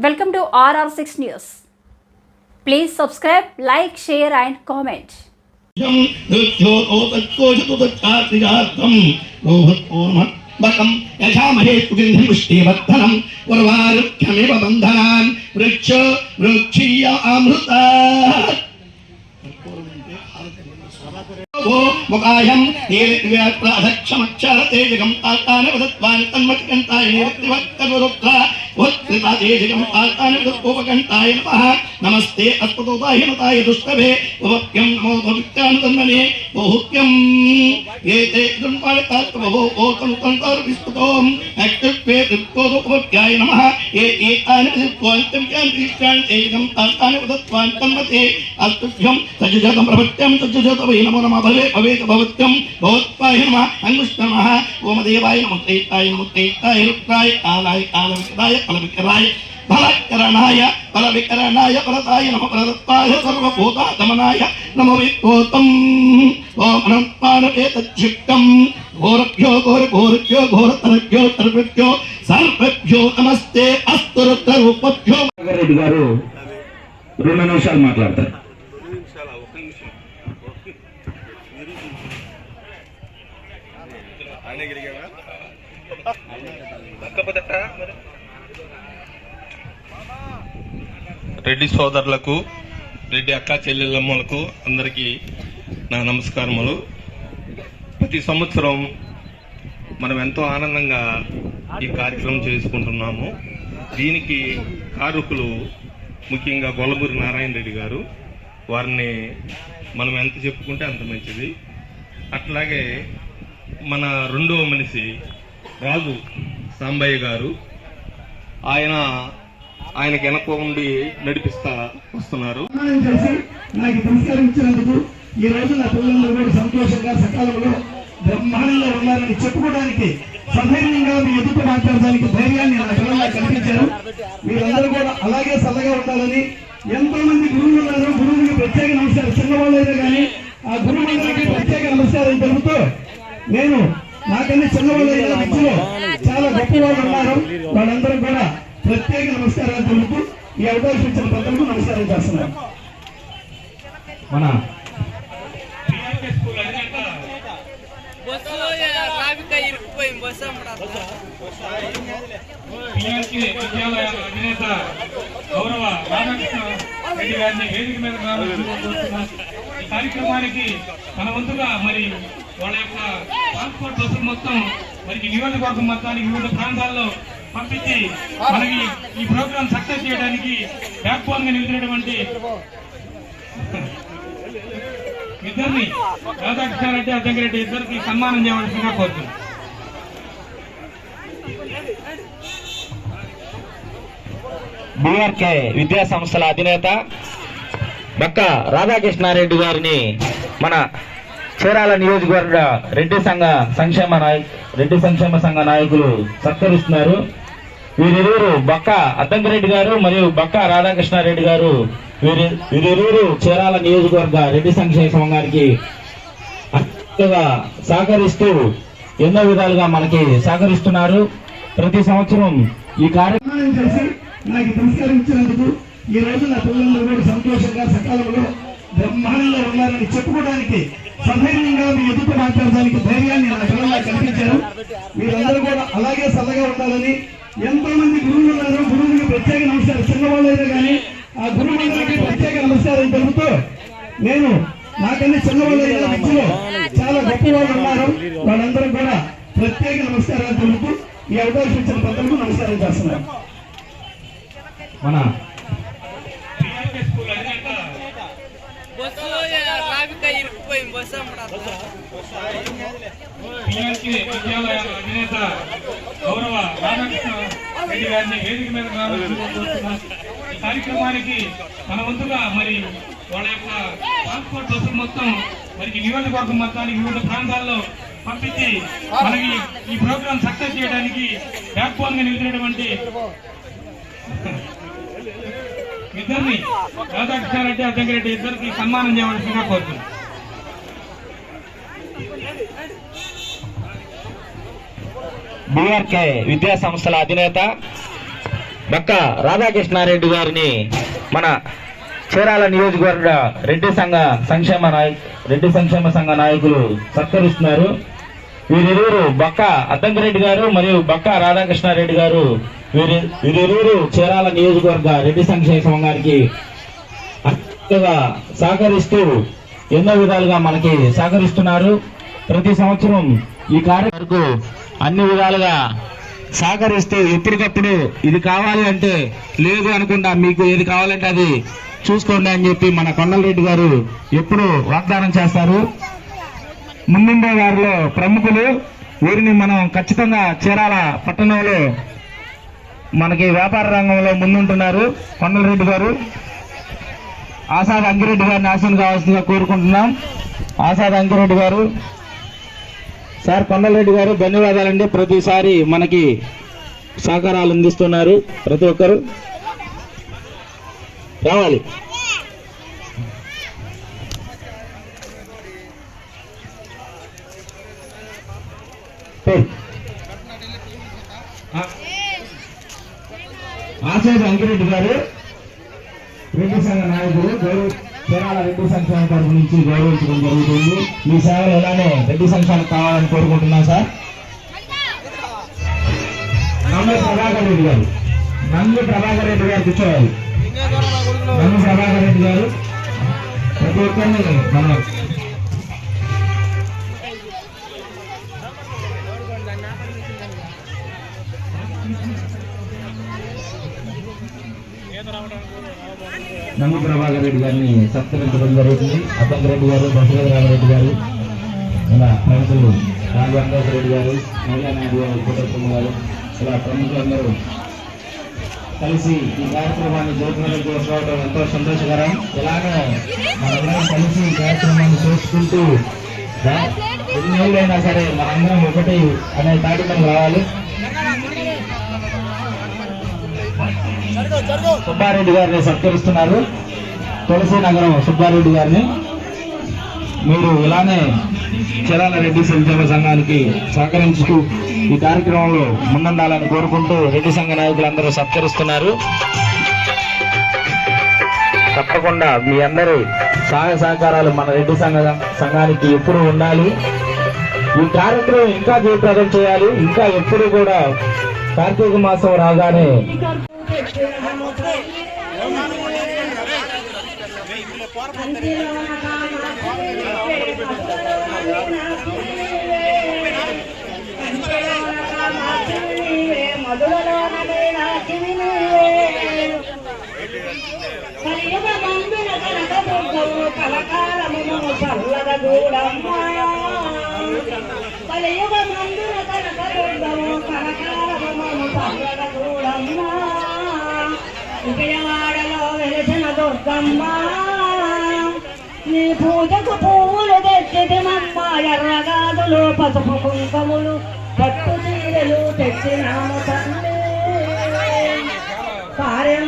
Welcome to RR6 News. Please subscribe, like, share and comment. बकं यजामहे सुगन्धिपुष्टिवर्धनं उर्वारुक्यमेव बन्धनान् वृक्ष वृक्षीय अमृता मुखायं नीलव्याप्राधक्षमक्षरतेजगं तातानि वदत्वानि तन्मतिकन्ताय निरक्तिवक्तवरुक्ता वत्कृतातेजगं तातानि वदत्कोपकन्ताय नमः नमस्ते अस्पतोपाहिमताय दुष्टभे उपप्यं नमो भवित्यानुतन्मने बहुप्यं एते दुर्पालितात्वभो ओतनुतन्तर्विस्तुतों अक्तित्वे तृप्तोदोपप्याय नमः एतानि वदत्वान्त्यव्यान्तिष्ठानि तेजगं तातानि वदत्वानि तन्मते अस्तुभ्यं सज्जजातं प्रभृत्यं सज्जजातवै नमो नमः भवे भवेत भवत्यं भवत्पाय नमः अंगुष्टमः ओमदेवाय नमः तेताय रुद्राय कालाय कालविकराय फलविकराय फलकरणाय फलविकरणाय फलताय नमः फलदत्ताय सर्वभूतात्मनाय नमो विद्वोतं ओम अनन्तानवेतच्चित्तं घोरभ्यो घोरघोरभ्यो घोरतरभ्यो सर्वेभ्यो सर्वेभ्यो नमस्ते अस्तु रुद्ररूपभ्यो రెడ్డి గారు 2 నిమిషాలు మాట్లాడతారు. రెడ్డి సోదరులకు రెడ్డి అక్క చెల్లెళ్ళమ్మలకు అందరికీ నా నమస్కారములు. ప్రతి సంవత్సరం మనం ఎంతో ఆనందంగా ఈ కార్యక్రమం చేసుకుంటున్నాము. దీనికి కారకులు ముఖ్యంగా గొల్లమూరి నారాయణ రెడ్డి గారు. వారిని మనం ఎంత చెప్పుకుంటే అంత మంచిది. అట్లాగే మన రెండవ మనిషి రాజు సాంబయ్య గారు, ఆయనకి వెనక ఉండి నడిపిస్తా వస్తున్నారు. నాకు పురస్కరించినందుకు ఈ రోజు నా పిల్లలందరూ కూడా సంతోషంగా సకాలంలో బ్రహ్మాండంగా ఉన్నారని చెప్పుకోవడానికి సధైర్యంగా మీ ఎదుట మాట్లాడడానికి ధైర్యాన్ని నా పిల్లలు కల్పించారు. మీరందరూ కూడా అలాగే సల్లగా ఉండాలని ఎంతో మంది గురువులు ఉన్నారు. గురువులకు ప్రత్యేక నమస్కారం, చిన్నవాళ్ళైనా కానీ ఆ గురువులందరికీ ప్రత్యేక నమస్కారం తెలుపుతూ నేను నాకన్నా చిన్నవాళ్ళైనా విద్యలో చాలా గొప్ప వాళ్ళు ఉన్నారు. వాళ్ళందరూ కూడా ప్రత్యేక నమస్కారాలు తెలుపుతూ ఈ అవకాశం ఇచ్చిన ప్రజలకు నమస్కారం చేస్తున్నాను. మన విద్యాలయ అధినేత గౌరవ రాధాకృష్ణ రెడ్డి గారిని వేదిక మీద ఈ కార్యక్రమానికి మన వంతుగా మరి వాళ్ళ యొక్క ట్రాన్స్పోర్ట్ బస్సులు మొత్తం మరి నియోజకవర్గం మొత్తానికి వివిధ ప్రాంతాల్లో పంపించి మనకి ఈ ప్రోగ్రాం సక్సెస్ చేయడానికి బ్యాక్ బోన్ గా నిలిచినటువంటి ఇద్దరిని రాధాకృష్ణారెడ్డి అద్దంకిరెడ్డి ఇద్దరికి సన్మానం చేయవలసిందిగా కోరుతున్నాం. బీఆర్కే విద్యా సంస్థల అధినేత బక్క రాధాకృష్ణారెడ్డి గారిని మన చీరాల నియోజకవర్గ రెడ్డి సంక్షేమ సంఘ నాయకులు సత్కరిస్తున్నారు. వీరిరువురు బక్క అద్దంకిరెడ్డి గారు మరియు బక్క రాధాకృష్ణారెడ్డి గారు వీరిరువురు చీరాల నియోజకవర్గ రెడ్డి సంక్షేమ సంఘానికి సహకరిస్తూ ఎన్నో విధాలుగా మనకి సహకరిస్తున్నారు. ప్రతి సంవత్సరం ఈ కార్యక్రమం చేసి నాకు పురస్కరించినందుకు ఈ రోజు నా పిల్లలందరూ కూడా సంతోషంగా సకాలంలో బ్రహ్మాండంగా ఉన్నారని చెప్పుకోవడానికి సధైర్యంగా మీ ఎదుట మాట్లాడడానికి ధైర్యాన్ని నా పిల్లలు కల్పించారు. మీరందరూ కూడా అలాగే సల్లగా ఉండాలని ఎంతో మంది గురువులు ఉన్నారు. గురువులకు ప్రత్యేక నమస్కారం, చిన్నవాళ్ళైనా కానీ ఆ గురువులందరికీ ప్రత్యేక నమస్కారం తెలుపుతూ నేను నాకన్నా చిన్నవాళ్ళైనా విద్యలో చాలా గొప్ప వాళ్ళు ఉన్నారు. వాళ్ళందరూ కూడా ప్రత్యేక నమస్కారాలు తెలుపుతూ ఈ అవకాశం ఇచ్చిన ప్రజలకు నమస్కారం చేస్తున్నాను. మన విద్యాలయ అధినేత గౌరవ రాధాకృష్ణ రెడ్డి గారిని వేదిక మీద ఈ కార్యక్రమానికి మన వంతుగా మరి వాళ్ళ యొక్క ట్రాన్స్పోర్ట్ బస్సులు మొత్తం మరి నియోజకవర్గం మొత్తానికి వివిధ ప్రాంతాల్లో పంపించి మనకి ఈ ప్రోగ్రాం సక్సెస్ చేయడానికి బ్యాక్ బోన్ గా నిలిచినటువంటి ఇద్దరిని రాధాకృష్ణారెడ్డి అద్దంకిరెడ్డి ఇద్దరికి సన్మానం చేయవలసిందిగా కోరుతున్నాం. బీఆర్కే విద్యా సంస్థల అధినేత బక్క రాధాకృష్ణారెడ్డి గారిని మన చీరాల నియోజకవర్గ రెడ్డి సంక్షేమ సంఘ నాయకులు సత్కరిస్తున్నారు. వీరిరువురు బక్క అద్దంకిరెడ్డి గారు మరియు బక్క రాధాకృష్ణారెడ్డి గారు వీరిరువురు చీరాల నియోజకవర్గ రెడ్డి సంక్షేమ సంఘానికి సహకరిస్తూ ఎన్నో విధాలుగా మనకి సహకరిస్తున్నారు. ప్రతి సంవత్సరం ఈ కార్యక్రమం అన్ని విధాలుగా సహకరిస్తూ ఎప్పటికప్పుడు ఇది కావాలి అంటే లేదు అనుకుంటా, మీకు ఏది కావాలంటే అది చూసుకోండి అని చెప్పి మన కొండలరెడ్డి గారు ఎప్పుడు వాగ్దానం చేస్తారు. ముందుండే వారిలో ప్రముఖులు, వీరిని మనం ఖచ్చితంగా చీరాల పట్టణంలో మనకి వ్యాపార రంగంలో ముందుంటున్నారు. కొండలరెడ్డి గారు ఆసాద్ అంకిరెడ్డి గారిని ఆశీర్వాదం కావాల్సిందిగా కోరుకుంటున్నాం. ఆసాద్ అంకిరెడ్డి గారు సార్, కొండలరెడ్డి గారు ధన్యవాదాలండి. ప్రతిసారి మనకి సహకారాలు అందిస్తున్నారు. ప్రతి ఒక్కరు రావాలి. ఆచార్య అంకిరెడ్డి గారు రెడ్డి సంఘ నాయకులు, చీరాల రెడ్డి సంక్షేమ తరఫు నుంచి గౌరవించడం జరుగుతుంది. మీ సేవలు ఎలానే రెడ్డి సంక్షేమం కావాలని కోరుకుంటున్నాం సార్. నందు ప్రభాకర్ రెడ్డి గారు కూర్చోవాలి. నందు ప్రభాకర్ రెడ్డి గారు ప్రతి ఒక్కరిని మనం నందు ప్రభాకర్ రెడ్డి గారిని సత్కరించడం జరుగుతుంది. అద్దంకిరెడ్డి గారు, దశరథరామరెడ్డి గారు, ఇలా ప్రముఖులు రాజవంకేశ్వర రెడ్డి గారు, మహిళానాయుడు గారు, కుటుంబ గారు, ఇలా ప్రముఖులందరూ కలిసి ఈ కార్యక్రమాన్ని జోకులను చేసుకోవడం ఎంతో సంతోషకరం. ఇలానే మనందరం కలిసి ఈ కార్యక్రమాన్ని చేసుకుంటూ ఎన్ని ఏళ్ళైనా సరే మనందరం ఒకటి అనే తాటిపై రావాలి. సుబ్బారెడ్డి గారిని సత్కరిస్తున్నారు. తులసి నగరం సుబ్బారెడ్డి గారిని. మీరు ఇలానే చీరాల రెడ్డి సంక్షేమ సంఘానికి సహకరించుతూ ఈ కార్యక్రమంలో ముందుండాలని కోరుకుంటూ రెడ్డి సంఘ నాయకులందరూ సత్కరిస్తున్నారు. తప్పకుండా మీ అందరి సహాయ సహకారాలు మన రెడ్డి సంఘానికి ఎప్పుడు ఉండాలి. ఈ కార్యక్రమం ఇంకా జయప్రదం చేయాలి. ఇంకా ఎప్పుడు కూడా కార్తీక మాసం రాగానే విజయవాడలో వెలిసిన దుర్గమ్మ, నీ పూజకు పువ్వులు తెచ్చిదిమమ్మ, ఎర్రగాదులు పసుపు కుంకుములు పట్టు చీరలు తెచ్చినాము తండ్రి. కార్యం